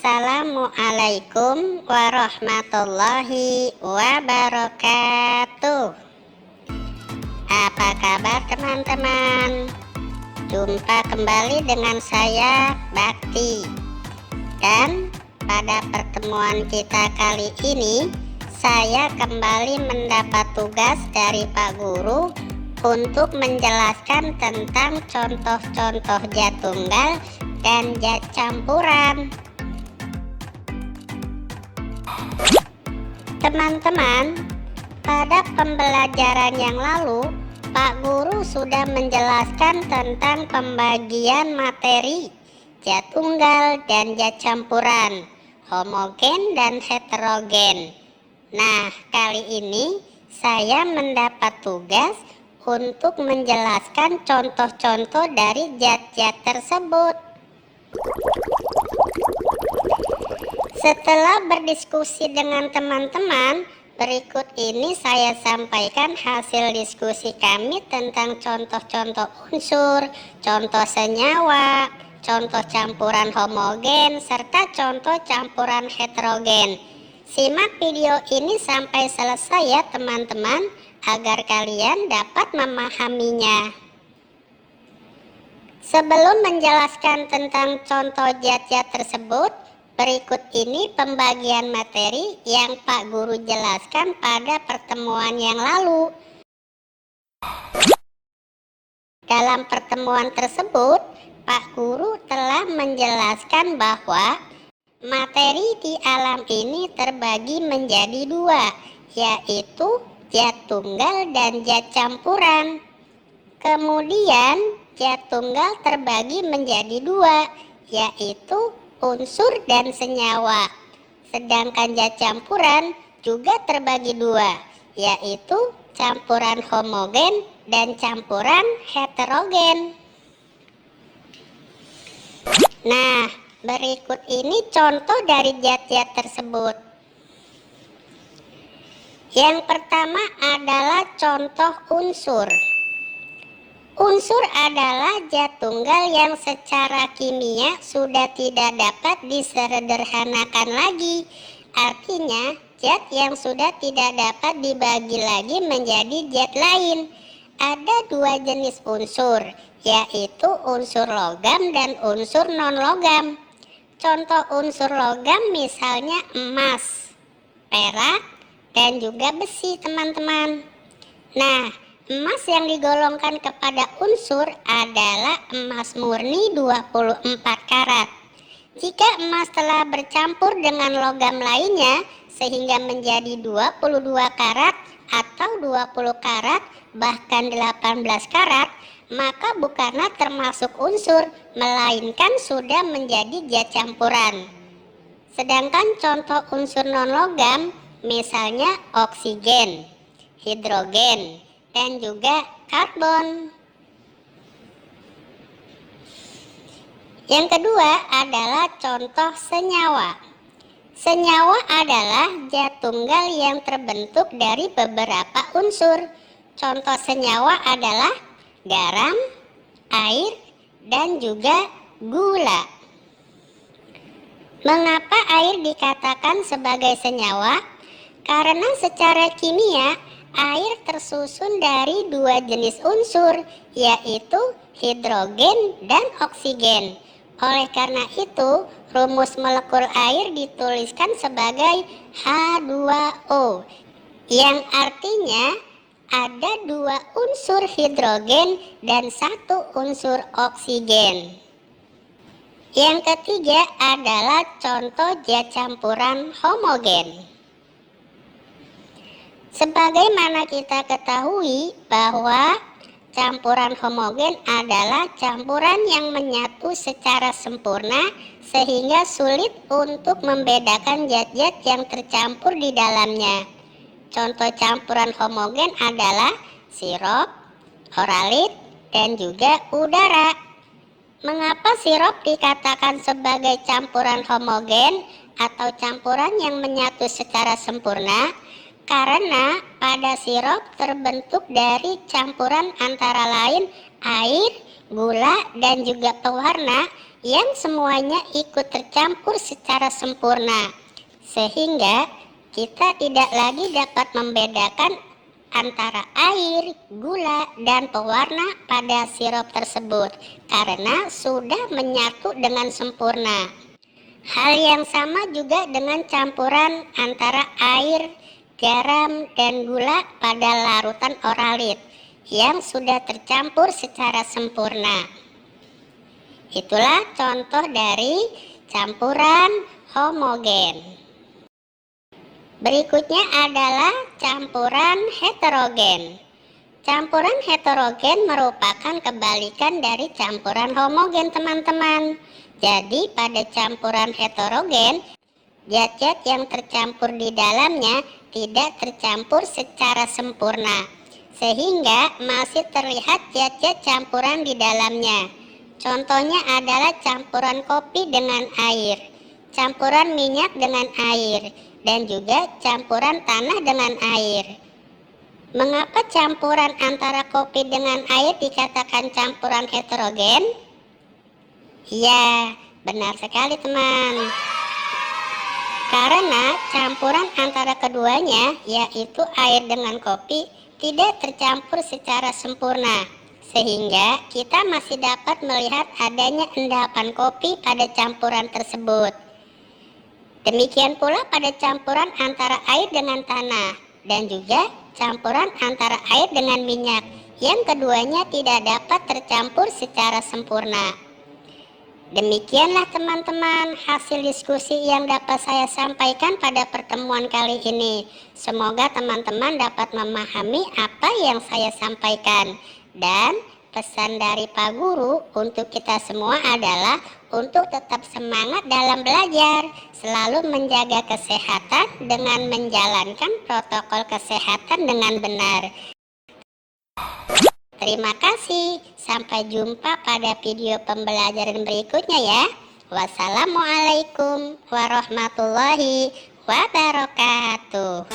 Assalamualaikum warahmatullahi wabarakatuh. Apa kabar teman-teman? Jumpa kembali dengan saya Bakti. Dan pada pertemuan kita kali ini, saya kembali mendapat tugas dari Pak Guru untuk menjelaskan tentang contoh-contoh jat tunggal dan jat campuran. Teman-teman, pada pembelajaran yang lalu, Pak Guru sudah menjelaskan tentang pembagian materi jat tunggal dan jat campuran, homogen dan heterogen. Nah, kali ini saya mendapat tugas untuk menjelaskan contoh-contoh dari zat-zat tersebut. Setelah berdiskusi dengan teman-teman, berikut ini saya sampaikan hasil diskusi kami tentang contoh-contoh unsur, contoh senyawa, contoh campuran homogen, serta contoh campuran heterogen. Simak video ini sampai selesai ya teman-teman, agar kalian dapat memahaminya. Sebelum menjelaskan tentang contoh zat-zat tersebut, berikut ini pembagian materi yang Pak Guru jelaskan pada pertemuan yang lalu. Dalam pertemuan tersebut, Pak Guru telah menjelaskan bahwa materi di alam ini terbagi menjadi dua, yaitu zat tunggal dan zat campuran. Kemudian, zat tunggal terbagi menjadi dua, yaitu unsur dan senyawa. Sedangkan zat campuran juga terbagi dua, yaitu campuran homogen dan campuran heterogen. Nah, berikut ini contoh dari zat-zat tersebut. Yang pertama adalah contoh unsur. Unsur adalah zat tunggal yang secara kimia sudah tidak dapat disederhanakan lagi. Artinya, zat yang sudah tidak dapat dibagi lagi menjadi zat lain. Ada dua jenis unsur, yaitu unsur logam dan unsur non-logam. Contoh unsur logam misalnya emas, perak, dan juga besi teman-teman. Nah, emas yang digolongkan kepada unsur adalah emas murni 24 karat. Jika emas telah bercampur dengan logam lainnya sehingga menjadi 22 karat atau 20 karat bahkan 18 karat, maka bukanlah termasuk unsur, melainkan sudah menjadi zat campuran. Sedangkan contoh unsur non-logam misalnya oksigen, hidrogen, dan juga karbon. Yang kedua adalah contoh senyawa. Senyawa adalah zat tunggal yang terbentuk dari beberapa unsur. Contoh senyawa adalah garam, air, dan juga gula. Mengapa air dikatakan sebagai senyawa? Karena secara kimia, air tersusun dari dua jenis unsur, yaitu hidrogen dan oksigen. Oleh karena itu, rumus molekul air dituliskan sebagai H2O, yang artinya ada dua unsur hidrogen dan satu unsur oksigen. Yang ketiga adalah contoh zat campuran homogen. Sebagaimana kita ketahui bahwa campuran homogen adalah campuran yang menyatu secara sempurna sehingga sulit untuk membedakan zat-zat yang tercampur di dalamnya. Contoh campuran homogen adalah sirup, oralit, dan juga udara. Mengapa sirup dikatakan sebagai campuran homogen atau campuran yang menyatu secara sempurna? Karena pada sirup terbentuk dari campuran antara lain air, gula, dan juga pewarna yang semuanya ikut tercampur secara sempurna, sehingga kita tidak lagi dapat membedakan antara air, gula, dan pewarna pada sirup tersebut karena sudah menyatu dengan sempurna. Hal yang sama juga dengan campuran antara air, garam, dan gula pada larutan oralit yang sudah tercampur secara sempurna. Itulah contoh dari campuran homogen. Berikutnya adalah campuran heterogen. Campuran heterogen merupakan kebalikan dari campuran homogen, teman-teman. Jadi pada campuran heterogen, zat-zat yang tercampur di dalamnya tidak tercampur secara sempurna, sehingga masih terlihat zat-zat campuran di dalamnya. Contohnya adalah campuran kopi dengan air, campuran minyak dengan air, dan juga campuran tanah dengan air. Mengapa campuran antara kopi dengan air dikatakan campuran heterogen? Ya, benar sekali teman. Karena campuran antara keduanya, yaitu air dengan kopi, tidak tercampur secara sempurna, sehingga kita masih dapat melihat adanya endapan kopi pada campuran tersebut. Demikian pula pada campuran antara air dengan tanah dan juga campuran antara air dengan minyak, yang keduanya tidak dapat tercampur secara sempurna. Demikianlah teman-teman hasil diskusi yang dapat saya sampaikan pada pertemuan kali ini. Semoga teman-teman dapat memahami apa yang saya sampaikan. Dan pesan dari Pak Guru untuk kita semua adalah untuk tetap semangat dalam belajar, selalu menjaga kesehatan dengan menjalankan protokol kesehatan dengan benar. Terima kasih, sampai jumpa pada video pembelajaran berikutnya ya. Wassalamualaikum warahmatullahi wabarakatuh.